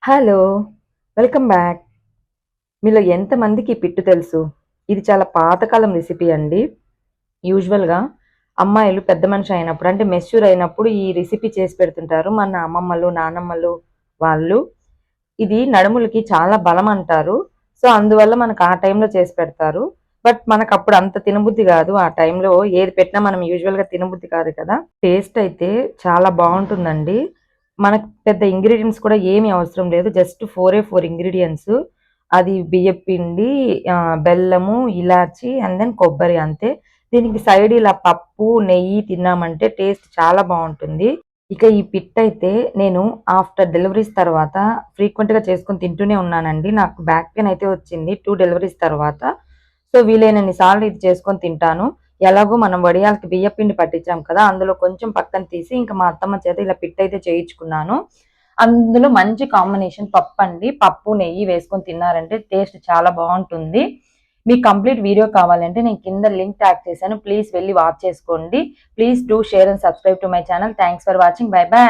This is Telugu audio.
హలో! Welcome back. మీలో ఎంతమందికి ఈ పిట్టు తెలుసు? ఇది చాలా పాతకాలం రెసిపీ అండి. యూజువల్‌గా అమ్మాయిలు పెద్ద మనిషి అయినప్పుడు అంటే మెచ్యూర్ అయినప్పుడు ఈ రెసిపీ చేసి పెడుతుంటారు. మన అమ్మమ్మలు, నానమ్మలు వాళ్ళు. ఇది నడుములకి చాలా బలం అంటారు. సో, అందువల్ల మనకు ఆ టైంలో చేసి పెడతారు. బట్ మనకప్పుడు అంత తినబుద్ధి గాదు. ఆ టైంలో ఏది పెట్టినా మనం యూజువల్‌గా తినబుద్ధి కాదు కదా! టేస్ట్ అయితే చాలా బావుంటుందండి. మనకు పెద్ద ఇంగ్రీడియెంట్స్ కూడా ఏమి అవసరం లేదు. Just 4 ingredients. అది బియ్యపు పిండి, బెల్లము, ఇలాచి అండ్ దెన్ కొబ్బరి అంతే. దీనికి సైడ్ ఇలా పప్పు, నెయ్యి తిన్నామంటే టేస్ట్ చాలా బావుంటుంది. ఇక ఈ పిట్టయితే నేను ఆఫ్టర్ డెలివరీస్ తర్వాత ఫ్రీక్వెంట్‌గా చేసుకొని తింటూనే ఉన్నానండి. నాకు బ్యాక్ పెయిన్ అయితే వచ్చింది 2 డెలివరీస్ తర్వాత. సో, వీలైనన్ని సార్లు ఇది చేసుకొని తింటాను. ఎలాగో మనం వడియాలకి బియ్యపు పిండి పట్టించాం కదా! అందులో కొంచెం పక్కన తీసి ఇంక మా అత్తమ్మ చేత ఇలా పిట్టయితే చేయించుకున్నాను. అందులో మంచి కాంబినేషన్ పప్పండి. పప్పు, నెయ్యి వేసుకొని తిన్నారంటే టేస్ట్ చాలా బావుంటుంది. మీకు కంప్లీట్ వీడియో కావాలంటే నేను కింద లింక్ ట్యాగ్ చేశాను. ప్లీజ్ వెళ్లి వాచ్ చేసుకోండి. Please do share and subscribe to my channel. Thanks for watching. By by.